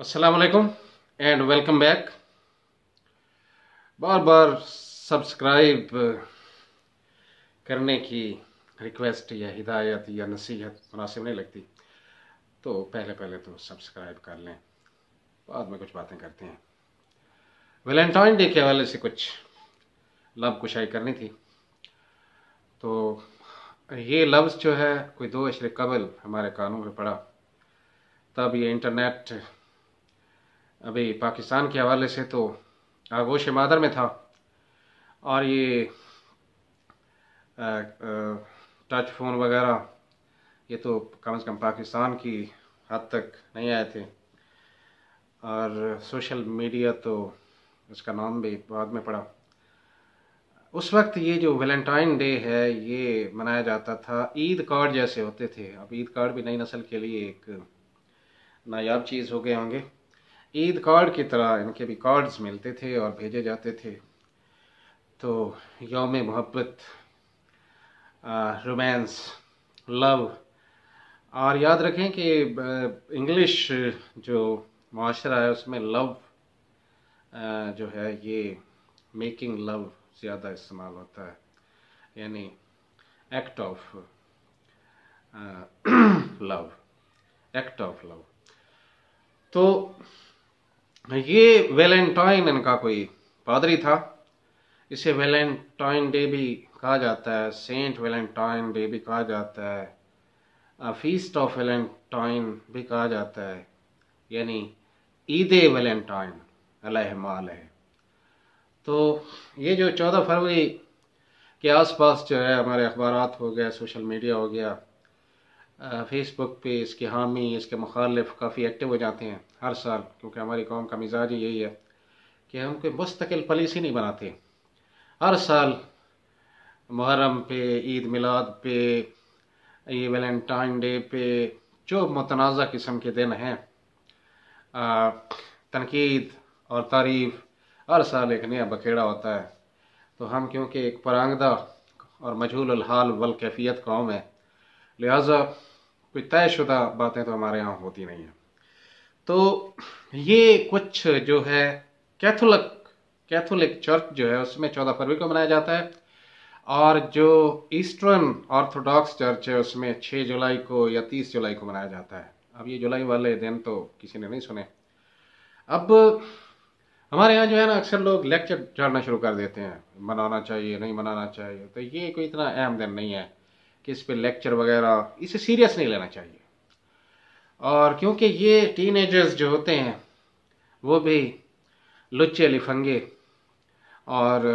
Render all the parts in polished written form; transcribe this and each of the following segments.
अस्सलाम वालेकुम and welcome back. Bar bar subscribe करने की रिक्वेस्ट या हिदायत या नसीहत मुनासिब नहीं लगती, तो पहले पहले तो सब्सक्राइब कर लें, बाद में कुछ बातें करते हैं। वैलेंटाइन डे के हवाले से कुछ लफ्ज़ कुशाई करनी थी। तो ये लफ्ज़ जो है कोई 2 अशरे कबल हमारे कानून में पड़ा, तब ये इंटरनेट अभी पाकिस्तान के हवाले से तो आगोश मादर में था, और ये टच फ़ोन वगैरह ये तो कम से कम पाकिस्तान की हद तक नहीं आए थे, और सोशल मीडिया तो उसका नाम भी बाद में पड़ा। उस वक्त ये जो वैलेंटाइन डे है ये मनाया जाता था, ईद कार्ड जैसे होते थे। अब ईद कार्ड भी नई नस्ल के लिए एक नायाब चीज़ हो गए होंगे। ईद कार्ड की तरह इनके भी कार्ड्स मिलते थे और भेजे जाते थे। तो यौम मोहब्बत, रोमांस, लव, और याद रखें कि इंग्लिश जो माशरा है उसमें लव जो है ये मेकिंग लव ज़्यादा इस्तेमाल होता है, यानी act of love, act of love. तो ये वैलेंटाइन इनका कोई पादरी था, इसे वैलेंटाइन डे भी कहा जाता है, सेंट वैलेंटाइन डे भी कहा जाता है, फीस्ट ऑफ वैलेंटाइन भी कहा जाता है, यानी ईद वैलेंटाइन अलैहिस्सलाम है। तो ये जो 14 फरवरी के आसपास जो है हमारे अखबारात हो गया, सोशल मीडिया हो गया, फेसबुक पे इसके हामी इसके मुखालिफ काफ़ी एक्टिव हो जाते हैं हर साल, क्योंकि हमारी कौम का मिजाज ही यही है कि हम कोई मुस्तकिल पॉलिसी नहीं बनाते। हर साल मुहर्रम पे, ईद मिलाद पे, ये वैलेंटाइन डे पे जो मुतनाज़ा किस्म के दिन हैं, तनकीद और तारीफ़, हर साल एक नया बखेड़ा होता है। तो हम क्योंकि एक परांगदा और मजहूल हाल वल कैफियत कौम है, लिहाजा कोई तयशुदा बातें तो हमारे यहाँ होती नहीं हैं। तो ये कुछ जो है कैथोलिक चर्च जो है उसमें 14 फरवरी को मनाया जाता है, और जो ईस्टर्न ऑर्थोडॉक्स चर्च है उसमें 6 जुलाई को या 30 जुलाई को मनाया जाता है। अब ये जुलाई वाले दिन तो किसी ने नहीं सुने। अब हमारे यहाँ जो है ना, अक्सर लोग लेक्चर झाड़ना शुरू कर देते हैं, मनाना चाहिए नहीं मनाना चाहिए। तो ये कोई इतना अहम दिन नहीं है कि इस पे लेक्चर वगैरह, इसे सीरियस नहीं लेना चाहिए। और क्योंकि ये टीनेजर्स जो होते हैं वो भी लुच्चे लिफंगे और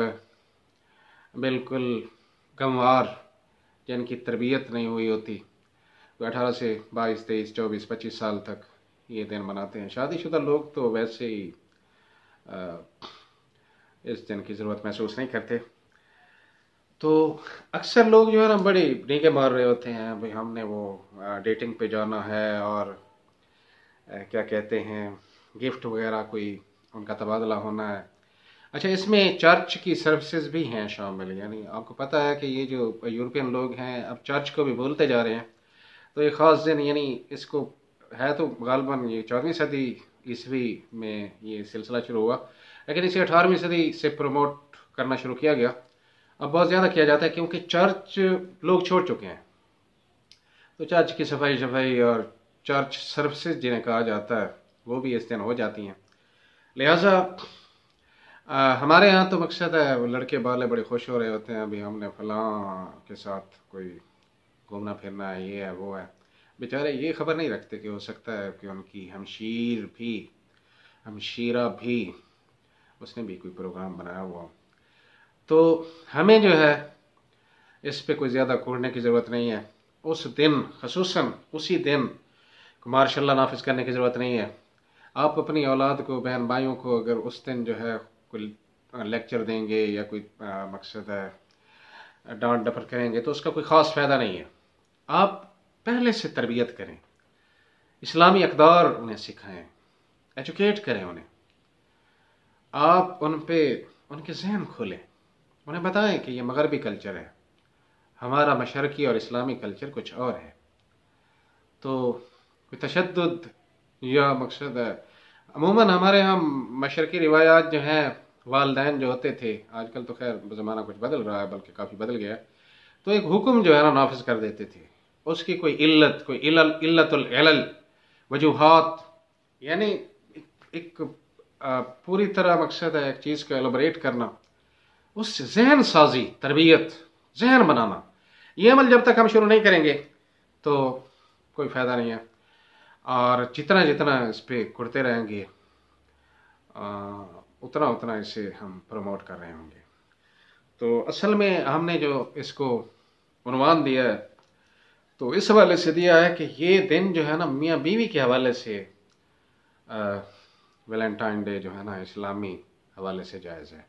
बिल्कुल गंवार, जिनकी तरबियत नहीं हुई होती, तो 18 से 22, 23, 24, 25 साल तक ये दिन मनाते हैं। शादीशुदा लोग तो वैसे ही इस दिन की ज़रूरत महसूस नहीं करते। तो अक्सर लोग जो है ना बड़ी डींगे मार रहे होते हैं, भाई हमने वो डेटिंग पे जाना है, और क्या कहते हैं, गिफ्ट वगैरह कोई उनका तबादला होना है। अच्छा, इसमें चर्च की सर्विसेज भी हैं शामिल, यानी आपको पता है कि ये जो यूरोपियन लोग हैं अब चर्च को भी भूलते जा रहे हैं। तो एक ख़ास दिन, यानी इसको है तो गालबन ये 14वीं सदी ईस्वी में ये सिलसिला शुरू हुआ, लेकिन इसे 18वीं सदी से प्रमोट करना शुरू किया गया। अब बहुत ज़्यादा किया जाता है क्योंकि चर्च लोग छोड़ चुके हैं। तो चर्च की सफाई और चर्च सर्विसेज जिन्हें कहा जाता है वो भी इस दिन हो जाती हैं। लिहाजा हमारे यहाँ तो मकसद है, वो लड़के वाले बड़े खुश हो रहे होते हैं, अभी हमने फलां के साथ कोई घूमना फिरना है, ये है वो है। बेचारे ये खबर नहीं रखते कि हो सकता है कि उनकी हमशीरा भी उसने भी कोई प्रोग्राम बनाया हुआ हो। तो हमें जो है इस पे कोई ज़्यादा कूड़ने की ज़रूरत नहीं है। उस दिन खसूसन उसी दिन मार्शल्ला नाफिज करने की ज़रूरत नहीं है। आप अपनी औलाद को, बहन भाइयों को अगर उस दिन जो है कोई लेक्चर देंगे या कोई मकसद है डांट डपट करेंगे तो उसका कोई ख़ास फ़ायदा नहीं है। आप पहले से तरबियत करें, इस्लामी अक़दार उन्हें सिखाएं, एजुकेट करें उन्हें। आप उन पे उनके जहन खोलें, उन्हें बताएं कि ये मगरबी कल्चर है, हमारा मशरकी और इस्लामी कल्चर कुछ और है। तो कोई तशद्दुद या मकसद है अमूमन हमारे यहाँ मशरकी रिवायात जो हैं, वालदैन जो होते थे, आजकल तो खैर ज़माना कुछ बदल रहा है, बल्कि काफ़ी बदल गया है, तो एक हुक्म जो है ना नाफिज कर देते थे। उसकी कोई इल्लत, कोई इल्लतुल इलल, वजूहात, यानी एक पूरी तरह मकसद है एक चीज़ को एलोबरेट करना, उस जहन साजी, तरबियत, जहन बनाना। ये अमल जब तक हम शुरू नहीं करेंगे तो कोई फ़ायदा नहीं है। और जितना जितना इस पर कुड़ते रहेंगे उतना उतना इसे हम प्रमोट कर रहे होंगे। तो असल में हमने जो इसको उन्वान दिया है, तो इस हवाले से दिया है कि ये दिन जो है ना मियाँ बीवी के हवाले से, वैलेंटाइन डे जो है ना इस्लामी हवाले से जायज़ है।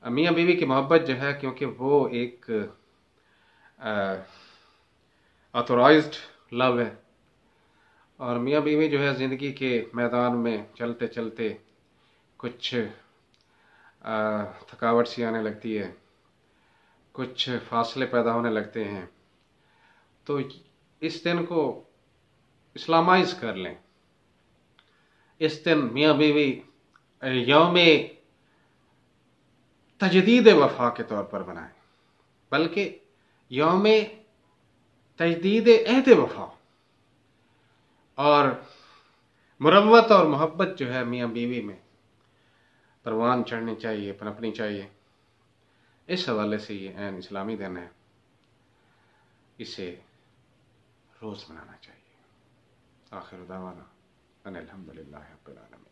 मियाँ बीवी की मोहब्बत जो है, क्योंकि वो एक ऑथोराइज्ड लव है, और मियाँ बीवी जो है ज़िंदगी के मैदान में चलते चलते कुछ थकावट सी आने लगती है, कुछ फासले पैदा होने लगते हैं। तो इस दिन को इस्लामाइज कर लें। इस दिन मियाँ बीवी यौम तजदीद वफ़ा के तौर पर बनाएं, बल्कि यौम तजदीद अहद वफ़ा। और मुरव्वत और मोहब्बत जो है मियाँ बीवी में परवान चढ़नी चाहिए, पनपनी चाहिए। इस हवाले से ये ऐन इस्लामी दिन है, इसे रोज़ मनाना चाहिए। आखिर दावाना अनिल हम्दुलिल्लाहि रब्बिल आलमीन।